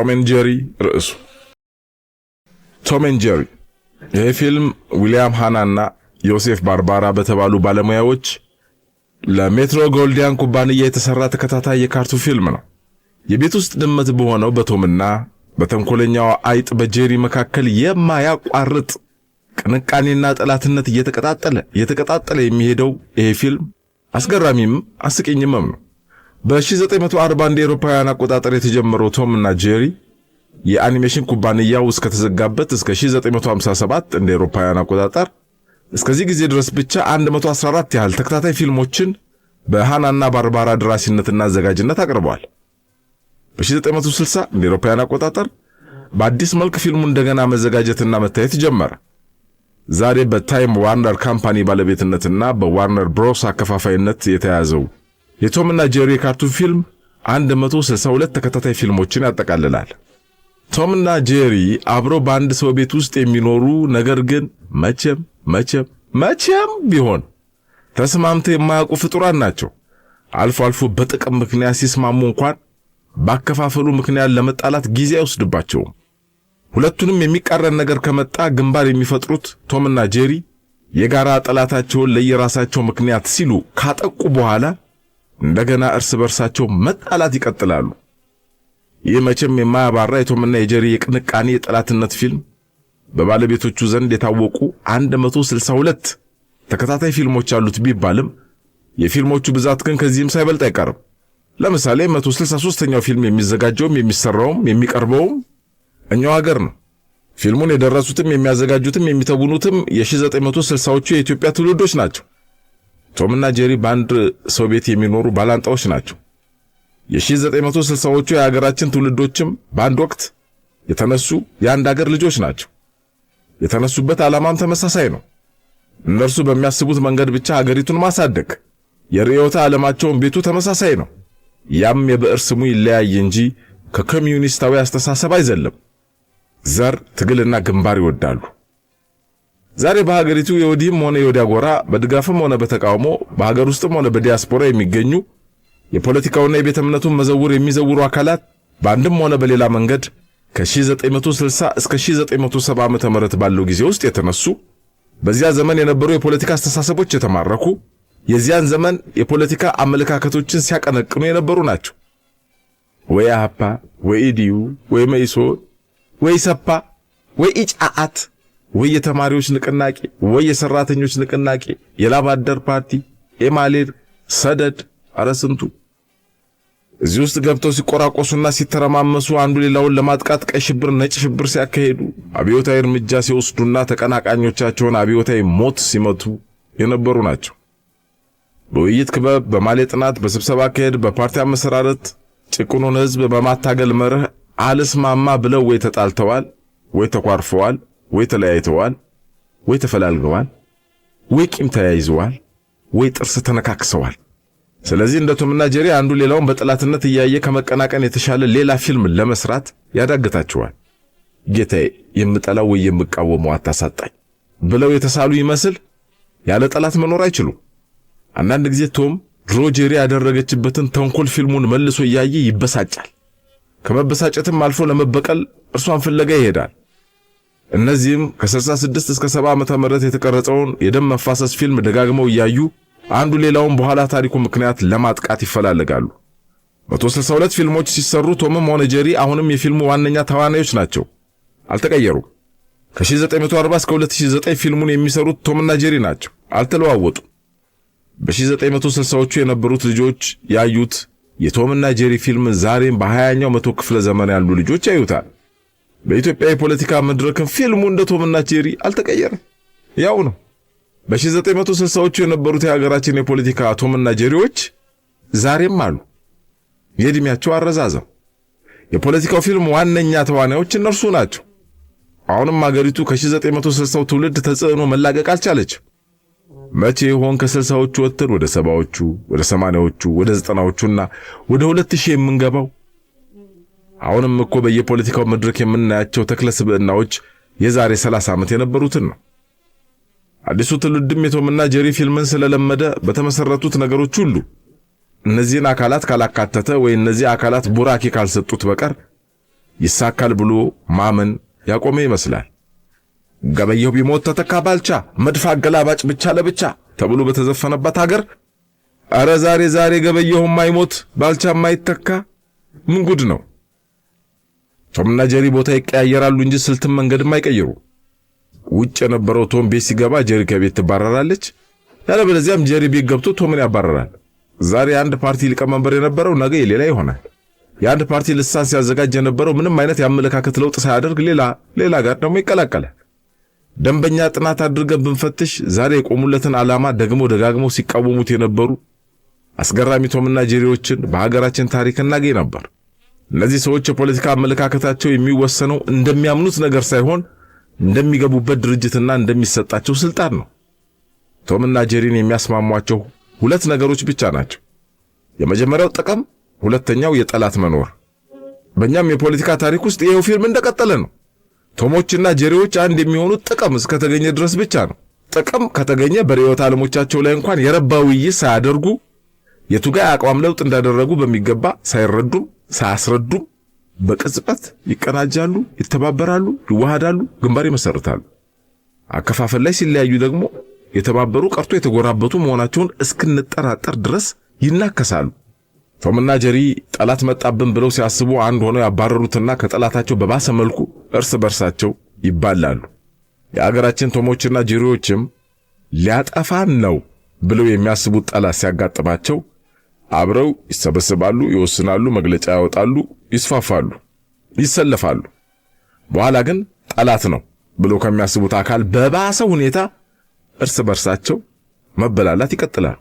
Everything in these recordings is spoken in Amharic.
ቶም ኤንድ ጄሪ ርዕሱ። ቶም ኤንድ ጄሪ ይህ ፊልም ዊሊያም ሃናና ዮሴፍ ባርባራ በተባሉ ባለሙያዎች ለሜትሮ ጎልዲያን ኩባንያ የተሰራ ተከታታይ የካርቱን ፊልም ነው። የቤት ውስጥ ድመት በሆነው በቶምና በተንኮለኛው አይጥ በጄሪ መካከል የማያቋርጥ ቅንቃኔና ጠላትነት እየተቀጣጠለ የሚሄደው ይሄ ፊልም አስገራሚም አስቂኝም ነው። በ1940 እንደ አውሮፓውያን አቆጣጠር የተጀመረው ቶምና ጄሪ የአኒሜሽን ኩባንያው እስከተዘጋበት እስከ 1957 እንደ አውሮፓውያን አቆጣጠር እስከዚህ ጊዜ ድረስ ብቻ 114 ያህል ተከታታይ ፊልሞችን በሃናና ባርባራ ደራሲነትና አዘጋጅነት አቅርበዋል። በ1960 እንደ አውሮፓውያን አቆጣጠር በአዲስ መልክ ፊልሙ እንደገና መዘጋጀትና መታየት ጀመረ። ዛሬ በታይም ዋርነር ካምፓኒ ባለቤትነትና በዋርነር ብሮስ አከፋፋይነት የተያዘው የቶምና ጄሪ ካርቱን ፊልም 162 ተከታታይ ፊልሞችን ያጠቃልላል። ቶምና ጄሪ አብረው በአንድ ሰው ቤት ውስጥ የሚኖሩ ነገር ግን መቼም ቢሆን ተስማምተው የማያውቁ ፍጡራን ናቸው። አልፎ አልፎ በጥቅም ምክንያት ሲስማሙ እንኳን ባከፋፈሉ ምክንያት ለመጣላት ጊዜ አይወስድባቸውም። ሁለቱንም የሚቃረን ነገር ከመጣ ግንባር የሚፈጥሩት ቶምና ጄሪ የጋራ ጠላታቸውን ለየራሳቸው ምክንያት ሲሉ ካጠቁ በኋላ እንደገና እርስ በርሳቸው መጣላት ይቀጥላሉ። ይህ መቼም የማያባራ የቶምና የጄሪ የቅንቃኔ የጠላትነት ፊልም በባለቤቶቹ ዘንድ የታወቁ 162 ተከታታይ ፊልሞች አሉት ቢባልም የፊልሞቹ ብዛት ግን ከዚህም ሳይበልጥ አይቀርም። ለምሳሌ 163ኛው ፊልም የሚዘጋጀውም የሚሰራውም የሚቀርበውም እኛው ሀገር ነው። ፊልሙን የደረሱትም የሚያዘጋጁትም የሚተውኑትም የ1960ዎቹ የኢትዮጵያ ትውልዶች ናቸው። ቶምና ጄሪ በአንድ ሰው ቤት የሚኖሩ ባላንጣዎች ናቸው። የ1960ዎቹ የሀገራችን ትውልዶችም በአንድ ወቅት የተነሱ የአንድ ሀገር ልጆች ናቸው። የተነሱበት ዓላማም ተመሳሳይ ነው። እነርሱ በሚያስቡት መንገድ ብቻ ሀገሪቱን ማሳደግ። የርዕዮተ ዓለማቸውን ቤቱ ተመሳሳይ ነው። ያም የብዕር ስሙ ይለያይ እንጂ ከኮሚዩኒስታዊ አስተሳሰብ አይዘለም። ዘር፣ ትግልና ግንባር ይወዳሉ። ዛሬ በሀገሪቱ የወዲህም ሆነ የወዲያ ጎራ በድጋፍም ሆነ በተቃውሞ በሀገር ውስጥም ሆነ በዲያስፖራ የሚገኙ የፖለቲካውና የቤተ እምነቱን መዘውር የሚዘውሩ አካላት በአንድም ሆነ በሌላ መንገድ ከ1960 እስከ 1970 ዓመተ ምህረት ባለው ጊዜ ውስጥ የተነሱ በዚያ ዘመን የነበሩ የፖለቲካ አስተሳሰቦች የተማረኩ የዚያን ዘመን የፖለቲካ አመለካከቶችን ሲያቀነቅኑ የነበሩ ናቸው። ወይ አፓ፣ ወይ ኢዲዩ፣ ወይ መኢሶን፣ ወይ ሰፓ፣ ወይ ኢጫአት፣ ወይ የተማሪዎች ንቅናቄ፣ ወይ የሰራተኞች ንቅናቄ፣ የላብ አደር ፓርቲ፣ ኤማሌር፣ ሰደድ፣ አረስንቱ እዚህ ውስጥ ገብተው ሲቆራቆሱና ሲተረማመሱ አንዱ ሌላውን ለማጥቃት ቀይ ሽብር፣ ነጭ ሽብር ሲያካሂዱ አብዮታዊ እርምጃ ሲወስዱና ተቀናቃኞቻቸውን አብዮታዊ ሞት ሲመቱ የነበሩ ናቸው። በውይይት ክበብ፣ በማሌ ጥናት፣ በስብሰባ አካሄድ፣ በፓርቲ አመሰራረት ጭቁኑን ሕዝብ በማታገል መርህ አልስማማ ብለው ወይ ተጣልተዋል፣ ወይ ተኳርፈዋል፣ ወይ ተለያይተዋል፣ ወይ ተፈላልገዋል፣ ወይ ቂም ተያይዘዋል፣ ወይ ጥርስ ተነካክሰዋል። ስለዚህ እንደ ቶምና ጄሪ አንዱ ሌላውን በጠላትነት እያየ ከመቀናቀን የተሻለ ሌላ ፊልም ለመስራት ያዳግታቸዋል። ጌታዬ የምጠላው ወይ የምቃወመው አታሳጣኝ ብለው የተሳሉ ይመስል ያለ ጠላት መኖር አይችሉም። አንዳንድ ጊዜ ቶም ድሮ ጄሪ ያደረገችበትን ተንኮል ፊልሙን መልሶ እያየ ይበሳጫል። ከመበሳጨትም አልፎ ለመበቀል እርሷን ፍለጋ ይሄዳል። እነዚህም ከ66 እስከ 70 ዓመተ ምህረት የተቀረጸውን የደም መፋሰስ ፊልም ደጋግመው እያዩ አንዱ ሌላውን በኋላ ታሪኩ ምክንያት ለማጥቃት ይፈላለጋሉ። 162 ፊልሞች ሲሰሩ ቶምም ሆነ ጄሪ አሁንም የፊልሙ ዋነኛ ተዋናዮች ናቸው። አልተቀየሩም። ከ1940 እስከ 2009 ፊልሙን የሚሰሩት ቶምና ጄሪ ናቸው። አልተለዋወጡም። በ1960ዎቹ የነበሩት ልጆች ያዩት የቶምና ጄሪ ፊልም ዛሬም በ20ኛው መቶ ክፍለ ዘመን ያሉ ልጆች ያዩታል። በኢትዮጵያ የፖለቲካ መድረክም ፊልሙ እንደ ቶምና ጄሪ አልተቀየረም፣ ያው ነው። በ1960ዎቹ የነበሩት የሀገራችን የፖለቲካ ቶምና ጄሪዎች ዛሬም አሉ። የእድሜያቸው አረዛዘም የፖለቲካው ፊልም ዋነኛ ተዋናዮች እነርሱ ናቸው። አሁንም ሀገሪቱ ከ1960ው ትውልድ ተጽዕኖ መላቀቅ አልቻለችም። መቼ ይሆን ከ60ዎቹ ወጥተን ወደ 70ዎቹ፣ ወደ 80ዎቹ፣ ወደ 90ዎቹና ወደ 2000 የምንገባው? አሁንም እኮ በየፖለቲካው መድረክ የምናያቸው ተክለ ስብዕናዎች የዛሬ 30 ዓመት የነበሩትን ነው። አዲሱ ትውልድም የቶምና ጄሪ ፊልምን ስለለመደ በተመሰረቱት ነገሮች ሁሉ እነዚህን አካላት ካላካተተ ወይ እነዚህ አካላት ቡራኬ ካልሰጡት በቀር ይሳካል ብሎ ማመን ያቆመ ይመስላል። ገበየሁ ቢሞት ተተካ ባልቻ፣ መድፍ አገላባጭ ብቻ ለብቻ ተብሎ በተዘፈነባት ሀገር አረ ዛሬ ገበየሁ ማይሞት ባልቻ ማይተካ ምን ጉድ ነው? ቶምና ጄሪ ቦታ ይቀያየራሉ እንጂ ስልትም መንገድም አይቀይሩ። ውጭ የነበረው ቶም ቤት ሲገባ ጄሪ ከቤት ትባረራለች። ያለበለዚያም ጄሪ ቤት ገብቶ ቶምን ያባረራል። ዛሬ አንድ ፓርቲ ሊቀመንበር የነበረው ነገ የሌላ ይሆናል። የአንድ ፓርቲ ልሳን ሲያዘጋጅ የነበረው ምንም አይነት የአመለካከት ለውጥ ሳያደርግ ሌላ ጋር ደግሞ ይቀላቀላል። ደንበኛ ጥናት አድርገን ብንፈትሽ ዛሬ የቆሙለትን ዓላማ ደጋግመው ሲቃወሙት የነበሩ አስገራሚ ቶምና ጄሪዎችን በሀገራችን ታሪክ እናገኝ ነበር። እነዚህ ሰዎች የፖለቲካ አመለካከታቸው የሚወሰነው እንደሚያምኑት ነገር ሳይሆን እንደሚገቡበት ድርጅትና እንደሚሰጣቸው ስልጣን ነው። ቶምና ጄሪን የሚያስማሟቸው ሁለት ነገሮች ብቻ ናቸው። የመጀመሪያው ጥቅም፣ ሁለተኛው የጠላት መኖር። በእኛም የፖለቲካ ታሪክ ውስጥ ይሄው ፊልም እንደቀጠለ ነው። ቶሞችና ጄሪዎች አንድ የሚሆኑት ጥቅም እስከተገኘ ድረስ ብቻ ነው። ጥቅም ከተገኘ በርዕዮተ ዓለሞቻቸው ላይ እንኳን የረባ ውይይት ሳያደርጉ የቱጋ አቋም ለውጥ እንዳደረጉ በሚገባ ሳይረዱም ሳያስረዱም በቅጽበት ይቀናጃሉ፣ ይተባበራሉ፣ ይዋሃዳሉ፣ ግንባር ይመሰርታሉ። አከፋፈል ላይ ሲለያዩ ደግሞ የተባበሩ ቀርቶ የተጎራበቱ መሆናቸውን እስክንጠራጠር ድረስ ይናከሳሉ። ቶምና ጄሪ ጠላት መጣብን ብለው ሲያስቡ አንድ ሆነው ያባረሩትና ከጠላታቸው በባሰ መልኩ እርስ በርሳቸው ይባላሉ። የአገራችን ቶሞችና ጄሪዎችም ሊያጠፋን ነው ብለው የሚያስቡት ጠላት ሲያጋጥማቸው አብረው ይሰበሰባሉ፣ ይወስናሉ፣ መግለጫ ያወጣሉ፣ ይስፋፋሉ፣ ይሰለፋሉ። በኋላ ግን ጠላት ነው ብለው ከሚያስቡት አካል በባሰ ሁኔታ እርስ በርሳቸው መበላላት ይቀጥላል።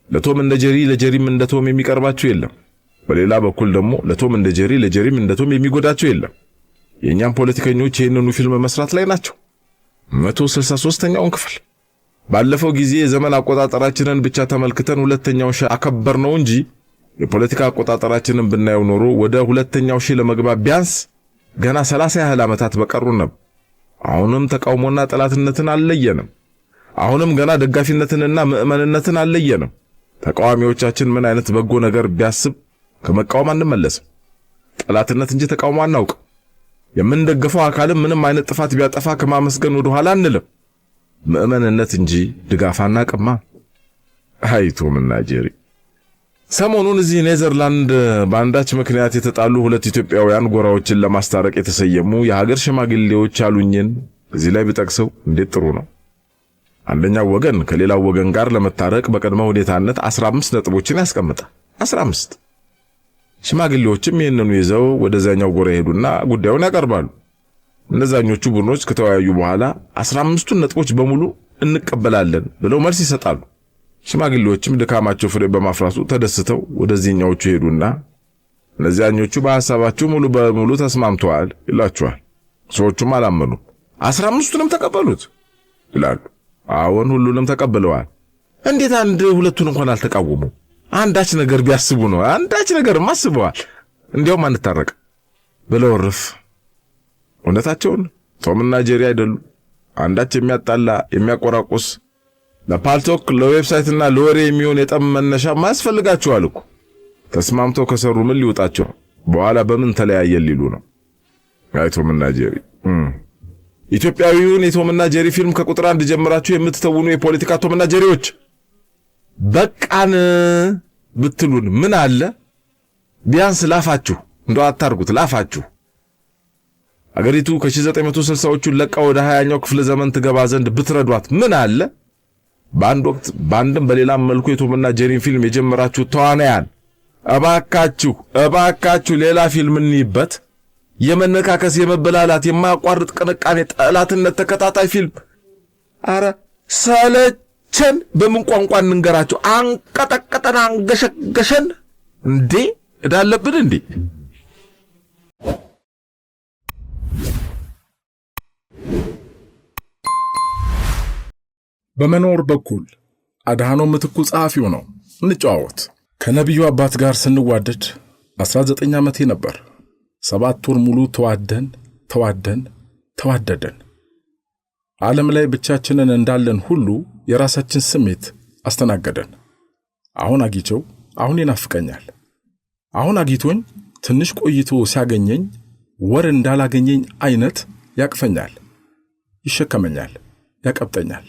ለቶም እንደ ጄሪ ለጄሪም እንደ ቶም የሚቀርባቸው የለም። በሌላ በኩል ደግሞ ለቶም እንደ ጄሪ ለጄሪም እንደ ቶም የሚጎዳቸው የለም። የኛም ፖለቲከኞች ይህንኑ ፊልም መስራት ላይ ናቸው። 163ኛውን ክፍል ባለፈው ጊዜ የዘመን አቆጣጠራችንን ብቻ ተመልክተን ሁለተኛው ሺህ አከበርነው እንጂ የፖለቲካ አቆጣጠራችንን ብናየው ኖሮ ወደ ሁለተኛው ሺህ ለመግባት ቢያንስ ገና 30 ያህል ዓመታት በቀሩን ነበር። አሁንም ተቃውሞና ጠላትነትን አልለየንም። አሁንም ገና ደጋፊነትንና ምዕመንነትን አልለየንም። ተቃዋሚዎቻችን ምን አይነት በጎ ነገር ቢያስብ ከመቃወም አንመለስም። ጠላትነት እንጂ ተቃውሞ አናውቅ። የምንደግፈው አካልም ምንም አይነት ጥፋት ቢያጠፋ ከማመስገን ወደ ኋላ አንልም። ምዕመንነት እንጂ ድጋፍ አናቅማ። አይ ቶምና ጄሪ ሰሞኑን እዚህ ኔዘርላንድ በአንዳች ምክንያት የተጣሉ ሁለት ኢትዮጵያውያን ጎራዎችን ለማስታረቅ የተሰየሙ የሀገር ሽማግሌዎች አሉኝን እዚህ ላይ ቢጠቅሰው እንዴት ጥሩ ነው። አንደኛው ወገን ከሌላው ወገን ጋር ለመታረቅ በቅድመ ሁኔታነት 15 ነጥቦችን ያስቀምጣል። 15 ሽማግሌዎችም ይህንኑ ይዘው ወደዛኛው ጎራ ሄዱና ጉዳዩን ያቀርባሉ። እነዛኞቹ ቡድኖች ከተወያዩ በኋላ 15ቱን ነጥቦች በሙሉ እንቀበላለን ብለው መልስ ይሰጣሉ። ሽማግሌዎችም ድካማቸው ፍሬ በማፍራቱ ተደስተው ወደዚህኛዎቹ ሄዱና እነዚያኞቹ በሐሳባቸው ሙሉ በሙሉ ተስማምተዋል ይላቸዋል። ሰዎቹም አላመኑም። 15ቱንም ተቀበሉት ይላሉ። አዎን ሁሉንም ተቀብለዋል። እንዴት አንድ ሁለቱን እንኳን አልተቃወሙ? አንዳች ነገር ቢያስቡ ነው። አንዳች ነገርም አስበዋል። እንዲያውም አንታረቅ ብለው እርፍ። እውነታቸውን ቶምና ጄሪ አይደሉ። አንዳች የሚያጣላ የሚያቆራቁስ ለፓልቶክ ለዌብሳይትና ለወሬ የሚሆን የጠብ መነሻ ማያስፈልጋቸዋል እኮ። ተስማምተው ከሰሩ ምን ሊወጣቸው? በኋላ በምን ተለያየን ሊሉ ነው። አይ ቶምና ጄሪ ኢትዮጵያዊውን የቶምና ጄሪ ፊልም ከቁጥር 1 ጀምራችሁ የምትተውኑ የፖለቲካ ቶምና ጄሪዎች በቃን ብትሉን ምን አለ? ቢያንስ ላፋችሁ እንደው አታርጉት። ላፋችሁ አገሪቱ ከ1960ዎቹ ለቃ ወደ 20ኛው ክፍለ ዘመን ትገባ ዘንድ ብትረዷት ምን አለ? በአንድ ወቅት በአንድም በሌላም መልኩ የቶምና ጄሪን ፊልም የጀመራችሁ ተዋናያን እባካችሁ ሌላ ፊልም እንይበት። የመነካከስ የመበላላት የማያቋርጥ ቅንቃኔ ጠላትነት ተከታታይ ፊልም። አረ ሰለቸን። በምን ቋንቋ እንንገራቸው? አንቀጠቀጠን፣ አንገሸገሸን። እንዴ እዳለብን እንዴ? በመኖር በኩል አድሃኖም ምትኩ ጸሐፊው ነው። እንጨዋወት። ከነቢዩ አባት ጋር ስንዋደድ 19 ዓመቴ ነበር። 7 ወር ሙሉ ተዋደደን። ዓለም ላይ ብቻችንን እንዳለን ሁሉ የራሳችን ስሜት አስተናገደን። አሁን ይናፍቀኛል። አሁን አግኝቶኝ ትንሽ ቆይቶ ሲያገኘኝ ወር እንዳላገኘኝ አይነት ያቅፈኛል፣ ይሸከመኛል፣ ያቀብጠኛል።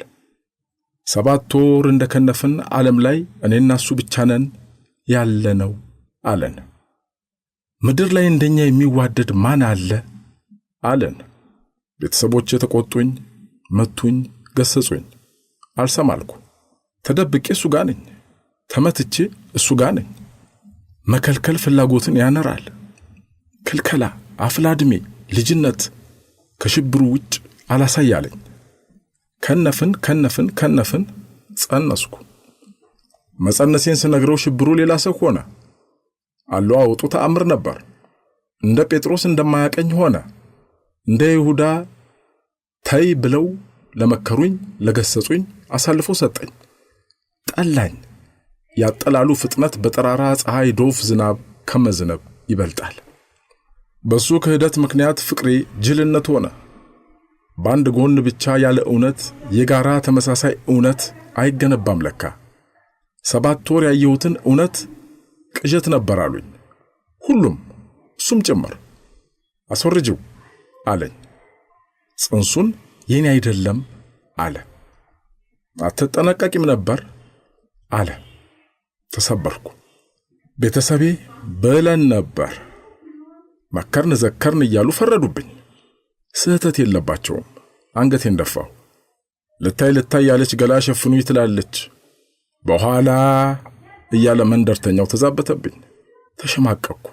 7 ወር እንደከነፍን ዓለም ላይ እኔና እሱ ብቻ ነን ያለነው አለን። ምድር ላይ እንደኛ የሚዋደድ ማን አለ አለን። ቤተሰቦቼ ተቆጡኝ፣ መቱኝ፣ ገሰጹኝ። አልሰማልኩ። ተደብቄ እሱ ጋር ነኝ፣ ተመትቼ እሱ ጋር ነኝ። መከልከል ፍላጎትን ያነራል። ክልከላ፣ አፍላ ዕድሜ፣ ልጅነት ከሽብሩ ውጭ አላሳያለኝ። ከነፍን ጸነስኩ። መጸነሴን ስነግረው ሽብሩ ሌላ ሰው ሆነ። አለዋወጡ ተአምር ነበር። እንደ ጴጥሮስ እንደማያቀኝ ሆነ። እንደ ይሁዳ ተይ ብለው ለመከሩኝ ለገሰጹኝ አሳልፎ ሰጠኝ። ጠላኝ። ያጠላሉ ፍጥነት በጠራራ ፀሐይ ዶፍ ዝናብ ከመዝነብ ይበልጣል። በሱ ክህደት ምክንያት ፍቅሬ ጅልነት ሆነ። በአንድ ጎን ብቻ ያለ እውነት የጋራ ተመሳሳይ እውነት አይገነባም ለካ። 7 ወር ያየሁትን እውነት ቅዠት ነበር አሉኝ ሁሉም፣ እሱም ጭምር። አስወርጅው አለኝ። ጽንሱን የኔ አይደለም አለ። አትጠነቀቂም ነበር አለ። ተሰበርኩ። ቤተሰቤ ብለን ነበር፣ መከርን ዘከርን እያሉ ፈረዱብኝ። ስህተት የለባቸውም። አንገቴን ደፋሁ። ልታይ ያለች ገላ ሸፍኑኝ ትላለች በኋላ እያለ መንደርተኛው ተዛበተብኝ። ተሸማቀቅኩ።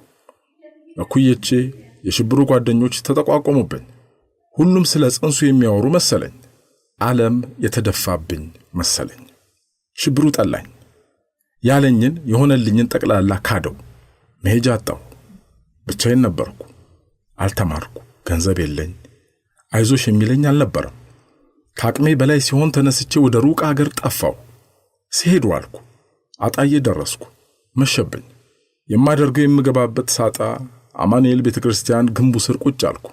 እኩዮቼ የሽብሩ ጓደኞች ተጠቋቆሙብኝ። ሁሉም ስለ ጽንሱ የሚያወሩ መሰለኝ። ዓለም የተደፋብኝ መሰለኝ። ሽብሩ ጠላኝ። ያለኝን የሆነልኝን ጠቅላላ ካደው። መሄጃ አጣሁ። ብቻዬን ነበርኩ። አልተማርኩ። ገንዘብ የለኝ። አይዞሽ የሚለኝ አልነበረም። ከአቅሜ በላይ ሲሆን ተነስቼ ወደ ሩቅ አገር ጠፋሁ። ሲሄድ ዋልኩ። አጣዬ ደረስኩ። መሸብኝ። የማደርገው የምገባበት ሳጣ አማኑኤል ቤተክርስቲያን ግንቡ ስር ቁጭ አልኩ።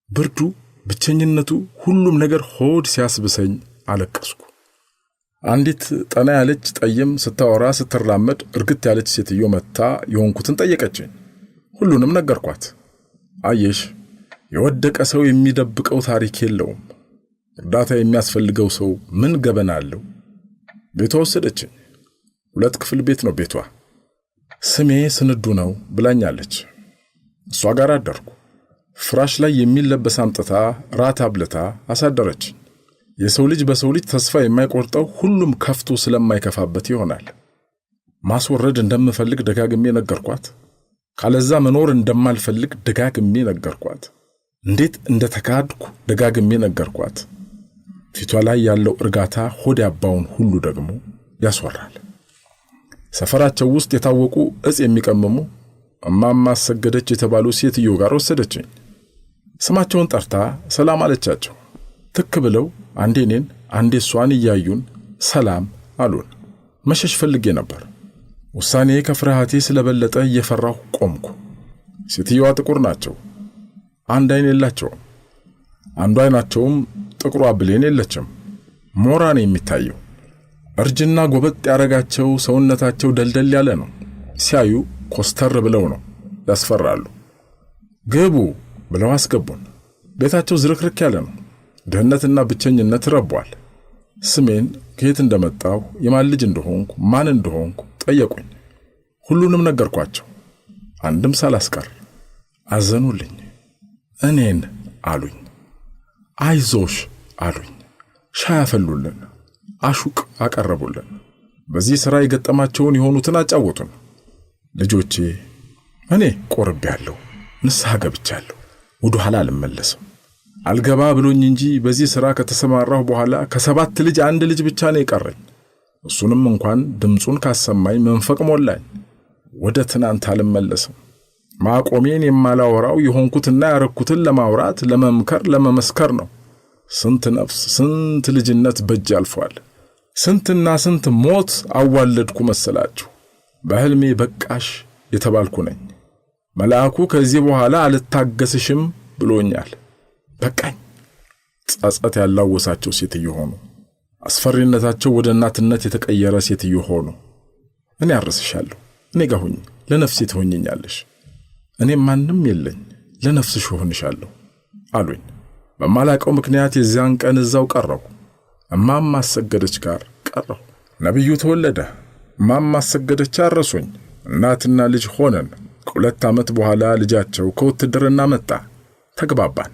ብርዱ፣ ብቸኝነቱ፣ ሁሉም ነገር ሆድ ሲያስብሰኝ አለቀስኩ። አንዲት ጠና ያለች ጠይም ስታወራ ስትራመድ እርግጥ ያለች ሴትዮ መጥታ የሆንኩትን ጠየቀችኝ። ሁሉንም ነገርኳት። አየሽ፣ የወደቀ ሰው የሚደብቀው ታሪክ የለውም። እርዳታ የሚያስፈልገው ሰው ምን ገበና አለው? ቤቷ ወሰደችኝ። 2 ክፍል ቤት ነው ቤቷ። ስሜ ስንዱ ነው ብላኛለች። እሷ ጋር አደርኩ። ፍራሽ ላይ የሚለበስ አምጥታ ራት አብልታ አሳደረችኝ። የሰው ልጅ በሰው ልጅ ተስፋ የማይቆርጠው ሁሉም ከፍቶ ስለማይከፋበት ይሆናል። ማስወረድ እንደምፈልግ ደጋግሜ ነገርኳት። ካለዛ መኖር እንደማልፈልግ ደጋግሜ ነገርኳት። እንዴት እንደተካድኩ ደጋግሜ ነገርኳት። ፊቷ ላይ ያለው እርጋታ ሆድ ያባውን ሁሉ ደግሞ ያስወራል። ሰፈራቸው ውስጥ የታወቁ እጽ የሚቀመሙ እማማ አሰገደች የተባሉ ሴትዮ ጋር ወሰደችኝ። ስማቸውን ጠርታ ሰላም አለቻቸው። ትክ ብለው አንዴ እኔን አንዴ እሷን እያዩን ሰላም አሉን። መሸሽ ፈልጌ ነበር። ውሳኔ ከፍርሃቴ ስለበለጠ እየፈራሁ ቆምኩ። ሴትዮዋ ጥቁር ናቸው። አንድ አይን የላቸውም። አንዱ አይናቸውም ጥቁሯ ብሌን የለችም። ሞራ ነው የሚታየው። እርጅና ጎበጥ ያረጋቸው ሰውነታቸው ደልደል ያለ ነው። ሲያዩ ኮስተር ብለው ነው፣ ያስፈራሉ። ግቡ ብለው አስገቡን። ቤታቸው ዝርክርክ ያለ ነው። ድህነትና ብቸኝነት ረቧል። ስሜን፣ ከየት እንደመጣሁ፣ የማን ልጅ እንደሆንኩ፣ ማን እንደሆንኩ ጠየቁኝ። ሁሉንም ነገርኳቸው፣ አንድም ሳላስቀር። አዘኑልኝ። እኔን አሉኝ። አይዞሽ አሉኝ። ሻይ አፈሉልን፣ አሹቅ አቀረቡልን። በዚህ ሥራ የገጠማቸውን የሆኑትን አጫወቱን። ልጆቼ፣ እኔ ቆርቤያለሁ፣ ንስሐ ገብቻለሁ፣ ወደ ኋላ አልመለስም። አልገባ ብሎኝ እንጂ በዚህ ሥራ ከተሰማራሁ በኋላ ከ7 ልጅ 1 ልጅ ብቻ ነው የቀረኝ። እሱንም እንኳን ድምፁን ካሰማኝ መንፈቅ ሞላኝ። ወደ ትናንት አልመለስም። ማቆሜን የማላወራው የሆንኩትና ያረኩትን ለማውራት፣ ለመምከር፣ ለመመስከር ነው። ስንት ነፍስ፣ ስንት ልጅነት በእጅ አልፏል። ስንትና ስንት ሞት አዋለድኩ መሰላችሁ። በሕልሜ በቃሽ የተባልኩ ነኝ። መልአኩ ከዚህ በኋላ አልታገስሽም ብሎኛል። በቃኝ። ጸጸት ያላወሳቸው ሴትዮ ሆኑ። አስፈሪነታቸው ወደ እናትነት የተቀየረ ሴትዮ ሆኑ። እኔ አርስሻለሁ፣ እኔ ጋር ሁኚ፣ ለነፍሴ ትሆኝኛለሽ። እኔ ማንም የለኝ፣ ለነፍስሽ ሆንሻለሁ አሉኝ። በማላቀው ምክንያት የዚያን ቀን እዛው ቀረሁ። እማማ አሰገደች ጋር ቀረሁ። ነብዩ ተወለደ። እማማ አሰገደች አረሱኝ። እናትና ልጅ ሆነን። ከ2 ዓመት በኋላ ልጃቸው ከውትድርና መጣ። ተግባባን።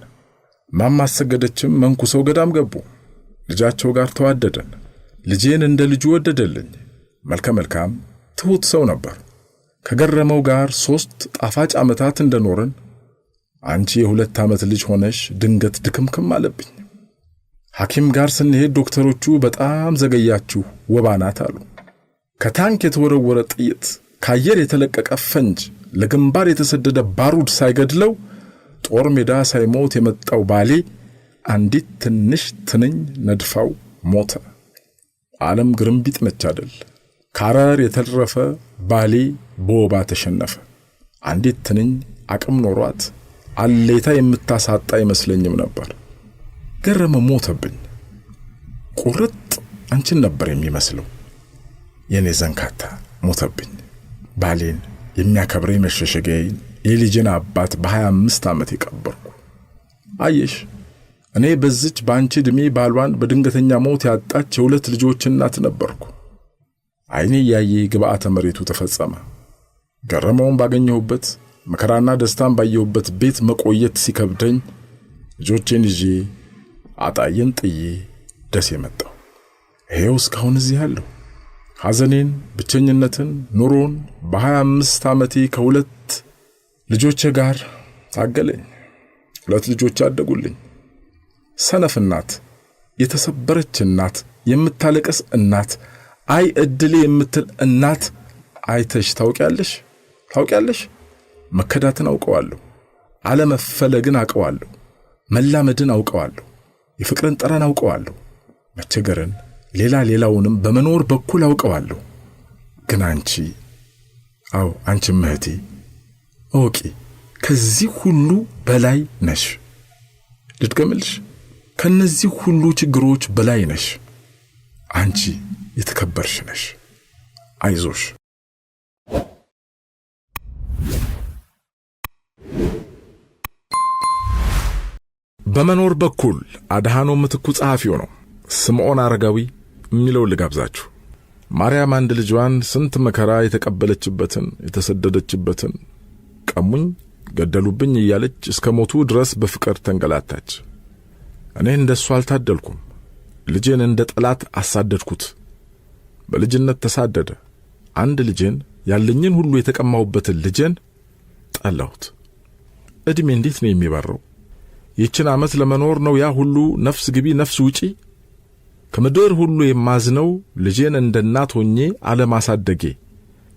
እማማ አሰገደችም መንኩሰው ገዳም ገቡ። ልጃቸው ጋር ተዋደደን። ልጄን እንደ ልጁ ወደደልኝ። መልከ መልካም ትሁት ሰው ነበር። ከገረመው ጋር 3 ጣፋጭ ዓመታት እንደኖርን አንቺ የ2 ዓመት ልጅ ሆነሽ ድንገት ድክምክም አለብኝ። ሐኪም ጋር ስንሄድ ዶክተሮቹ በጣም ዘገያችሁ፣ ወባ ናት አሉ። ከታንክ የተወረወረ ጥይት፣ ከአየር የተለቀቀ ፈንጅ፣ ለግንባር የተሰደደ ባሩድ ሳይገድለው ጦር ሜዳ ሳይሞት የመጣው ባሌ አንዲት ትንሽ ትንኝ ነድፋው ሞተ። ዓለም ግርምቢጥ ነች አይደል? ካረር የተረፈ ባሌ በወባ ተሸነፈ። አንዲት ትንኝ አቅም ኖሯት አሌታ የምታሳጣ አይመስለኝም ነበር። ገረመ ሞተብኝ። ቁርጥ አንቺን ነበር የሚመስለው። የኔ ዘንካታ ሞተብኝ። ባሌን የሚያከብረኝ መሸሸጊያዬን የልጅን አባት በ25 ዓመት የቀበርኩ። አየሽ እኔ በዚች ባንቺ ዕድሜ ባሏን በድንገተኛ ሞት ያጣች የ2 ልጆች እናት ነበርኩ። አይኔ ያየ ግብአተ መሬቱ ተፈጸመ። ገረመውን ባገኘሁበት መከራና ደስታን ባየሁበት ቤት መቆየት ሲከብደኝ ልጆቼን ይዤ አጣየን ጥዬ ደሴ መጣሁ። ይሄው እስካሁን እዚህ ያለሁ። ሐዘኔን፣ ብቸኝነትን፣ ኑሮን በ25 ዓመቴ ከ2 ልጆቼ ጋር ታገለኝ። 2 ልጆች አደጉልኝ። ሰነፍ እናት፣ የተሰበረች እናት፣ የምታለቀስ እናት፣ አይ እድሌ የምትል እናት አይተሽ ታውቂያለሽ? መከዳትን አውቀዋለሁ። አለመፈለግን አውቀዋለሁ። መላመድን አውቀዋለሁ። የፍቅርን ጠረን አውቀዋለሁ። መቸገርን፣ ሌላውንም በመኖር በኩል አውቀዋለሁ። ግን አንቺ አንቺም እህቴ እወቂ፣ ከዚህ ሁሉ በላይ ነሽ። ልድገምልሽ፣ ከነዚህ ሁሉ ችግሮች በላይ ነሽ። አንቺ የተከበርሽ ነሽ። አይዞሽ። በመኖር በኩል አድሃኖም ምትኩ ጸሐፊው ነው። ስምዖን አረጋዊ የሚለው ልጋብዛችሁ። ማርያም አንድ ልጇን ስንት መከራ የተቀበለችበትን የተሰደደችበትን ቀሙኝ፣ ገደሉብኝ እያለች እስከ ሞቱ ድረስ በፍቅር ተንገላታች። እኔ እንደሱ አልታደልኩም። ልጄን እንደ ጠላት አሳደድኩት። በልጅነት ተሳደደ። አንድ ልጄን ያለኝን ሁሉ የተቀማውበትን ልጄን ጠላሁት። እድሜ እንዴት ነው የሚበረው? ይችን ዓመት ለመኖር ነው ያ ሁሉ ነፍስ ግቢ ነፍስ ውጪ። ከምድር ሁሉ የማዝነው ልጄን እንደ እናት ሆኜ አለማሳደጌ፣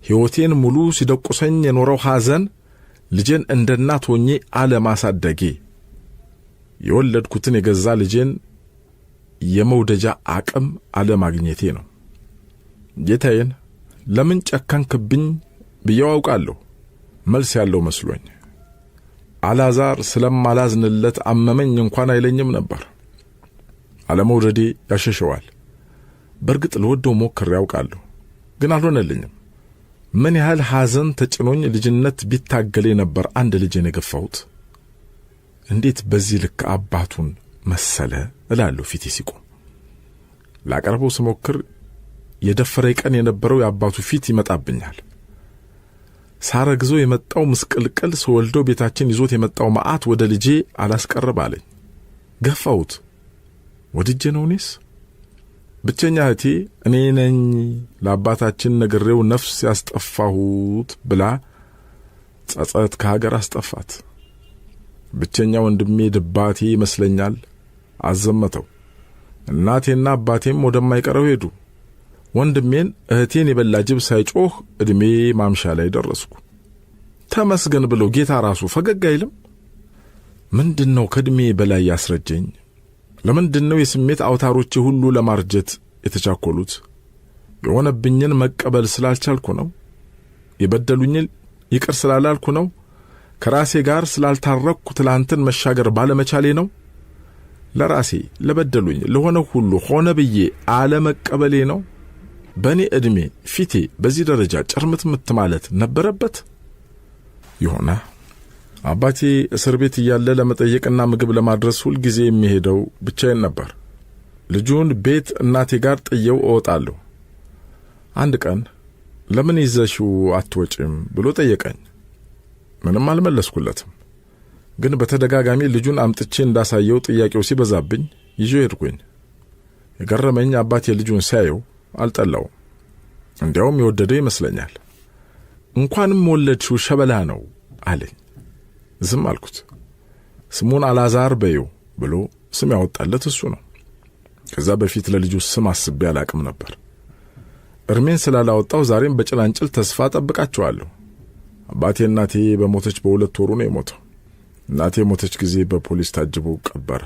ሕይወቴን ሙሉ ሲደቁሰኝ የኖረው ሐዘን ልጄን እንደ እናት ሆኜ አለማሳደጌ፣ የወለድኩትን የገዛ ልጄን የመውደጃ አቅም አለማግኘቴ ነው። ጌታዬን ለምን ጨከንክብኝ ብዬው አውቃለሁ። መልስ ያለው መስሎኝ። አልዓዛር ስለማላዝንለት አመመኝ እንኳን አይለኝም ነበር። አለመውደዴ ያሸሸዋል። በርግጥ ለወደው ሞክሬ ያውቃለሁ፣ ግን አልሆነልኝም። ምን ያህል ሐዘን ተጭኖኝ ልጅነት ቢታገሌ ነበር አንድ ልጄን የገፋሁት። እንዴት በዚህ ልክ አባቱን መሰለ እላለሁ ፊቴ ሲቆም። ላቀርበው ስሞክር የደፈረኝ ቀን የነበረው የአባቱ ፊት ይመጣብኛል። ሳረግዞ የመጣው ምስቅልቅል ሰወልደው ቤታችን ይዞት የመጣው መዓት ወደ ልጄ አላስቀርብ አለኝ። ገፋሁት። ወድጄ ነው እኔስ? ብቸኛ እህቴ እኔ ነኝ ለአባታችን ነግሬው ነፍስ ያስጠፋሁት ብላ ጸጸት ከሀገር አስጠፋት። ብቸኛ ወንድሜ ድባቴ ይመስለኛል አዘመተው። እናቴና አባቴም ወደማይቀረው ሄዱ። ወንድሜን እህቴን የበላ ጅብ ሳይጮህ እድሜ ማምሻ ላይ ደረስኩ። ተመስገን ብሎ ጌታ ራሱ ፈገግ አይልም? ምንድነው ከእድሜ በላይ ያስረጀኝ? ለምንድነው የስሜት አውታሮቼ ሁሉ ለማርጀት የተቻኮሉት? የሆነብኝን መቀበል ስላልቻልኩ ነው? የበደሉኝን ይቅር ስላላልኩ ነው? ከራሴ ጋር ስላልታረቅኩ ትላንትን መሻገር ባለመቻሌ ነው? ለራሴ ለበደሉኝ ለሆነ ሁሉ ሆነ ብዬ አለመቀበሌ ነው? በእኔ ዕድሜ ፊቴ በዚህ ደረጃ ጭርምትምት ማለት ነበረበት? ይሆና አባቴ እስር ቤት እያለ ለመጠየቅና ምግብ ለማድረስ ሁል ጊዜ የሚሄደው ብቻዬን ነበር። ልጁን ቤት እናቴ ጋር ጥየው እወጣለሁ። አንድ ቀን ለምን ይዘሽው አትወጪም ብሎ ጠየቀኝ። ምንም አልመለስኩለትም። ግን በተደጋጋሚ ልጁን አምጥቼ እንዳሳየው ጥያቄው ሲበዛብኝ ይዤው ሄድኩኝ። የገረመኝ አባቴ ልጁን ሲያየው አልጠላውም። እንዲያውም የወደደው ይመስለኛል። እንኳንም ወለድሽው ሸበላ ነው አለኝ። ዝም አልኩት። ስሙን አልዓዛር በይው ብሎ ስም ያወጣለት እሱ ነው። ከዛ በፊት ለልጁ ስም አስቤ አላቅም ነበር። እርሜን ስላላወጣው ዛሬም በጭላንጭል ተስፋ ጠብቃቸዋለሁ። አባቴ እናቴ በሞተች በ2 ወሩ ነው የሞተው። እናቴ ሞተች ጊዜ በፖሊስ ታጅቦ ቀበረ።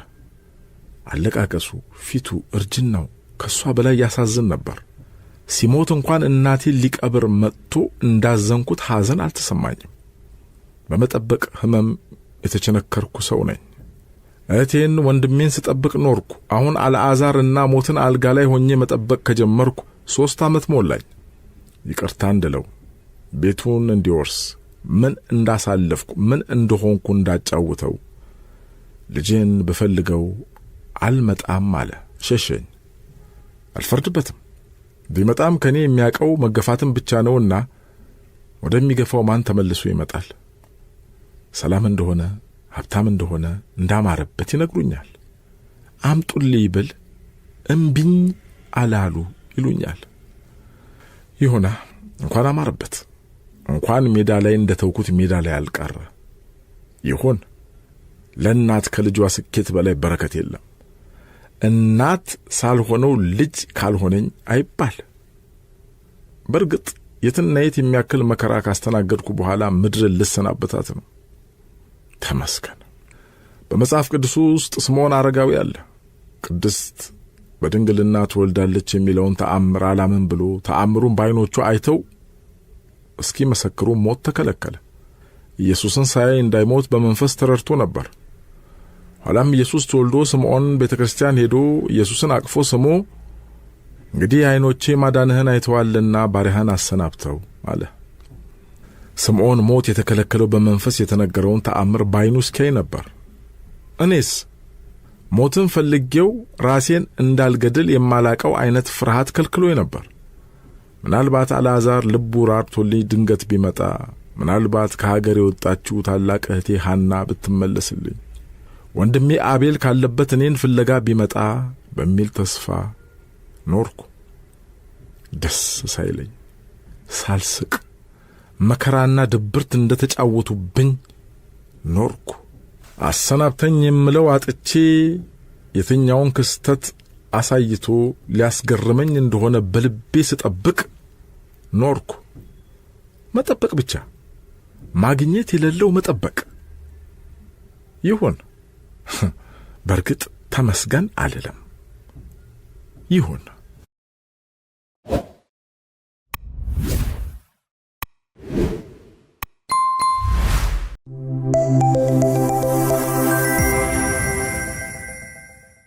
አለቃቀሱ፣ ፊቱ፣ እርጅናው ከሷ በላይ ያሳዝን ነበር። ሲሞት እንኳን እናቴ ሊቀብር መጥቶ እንዳዘንኩት ሐዘን አልተሰማኝም። በመጠበቅ ህመም የተቸነከርኩ ሰው ነኝ። እህቴን ወንድሜን ስጠብቅ ኖርኩ። አሁን አልዓዛርና ሞትን አልጋ ላይ ሆኜ መጠበቅ ከጀመርኩ 3 ዓመት ሞላኝ። ይቅርታ እንድለው ቤቱን እንዲወርስ ምን እንዳሳለፍኩ ምን እንደሆንኩ እንዳጫውተው ልጄን በፈልገው አልመጣም አለ። ሸሸኝ። አልፈርድበትም። ቢመጣም ከኔ የሚያቀው መገፋትን ብቻ ነውና ወደሚገፋው ማን ተመልሶ ይመጣል? ሰላም እንደሆነ ሀብታም እንደሆነ እንዳማረበት ይነግሩኛል። አምጡልኝ ብል እምቢኝ አላሉ ይሉኛል። ይሁና እንኳን አማረበት፣ እንኳን ሜዳ ላይ እንደተውኩት ሜዳ ላይ አልቀረ። ይሁን ለእናት ከልጇ ስኬት በላይ በረከት የለም። እናት ሳልሆነው ልጅ ካልሆነኝ አይባል። በርግጥ የትና የት የሚያክል መከራ ካስተናገድኩ በኋላ ምድርን ልሰናበታት ነው። ተመስገን። በመጽሐፍ ቅዱስ ውስጥ ስምዖን አረጋዊ አለ። ቅድስት በድንግልና ትወልዳለች የሚለውን ተአምር አላምን ብሎ ተአምሩን በዓይኖቹ አይተው እስኪ መሰክሩ ሞት ተከለከለ። ኢየሱስን ሳያይ እንዳይሞት በመንፈስ ተረድቶ ነበር። ኋላም ኢየሱስ ተወልዶ ስምዖን ቤተክርስቲያን ሄዶ ኢየሱስን አቅፎ ስሞ እንግዲህ ዓይኖቼ ማዳንህን አይተዋልና ባሪያህን አሰናብተው አለ። ስምዖን ሞት የተከለከለው በመንፈስ የተነገረውን ተአምር በዓይኑ እስኪያይ ነበር። እኔስ ሞትን ፈልጌው ራሴን እንዳልገድል የማላቀው አይነት ፍርሃት ከልክሎኝ ነበር። ምናልባት አልዓዛር ልቡ ራርቶልኝ ድንገት ቢመጣ፣ ምናልባት ከሀገር የወጣችው ታላቅ እህቴ ሐና ብትመለስልኝ፣ ወንድሜ አቤል ካለበት እኔን ፍለጋ ቢመጣ በሚል ተስፋ ኖርኩ። ደስ ሳይለኝ ሳልስቅ መከራና ድብርት እንደተጫወቱብኝ ኖርኩ። አሰናብተኝ የምለው አጥቼ የትኛውን ክስተት አሳይቶ ሊያስገርመኝ እንደሆነ በልቤ ስጠብቅ ኖርኩ። መጠበቅ ብቻ፣ ማግኘት የሌለው መጠበቅ። ይሁን በርግጥ ተመስገን አልልም። ይሁን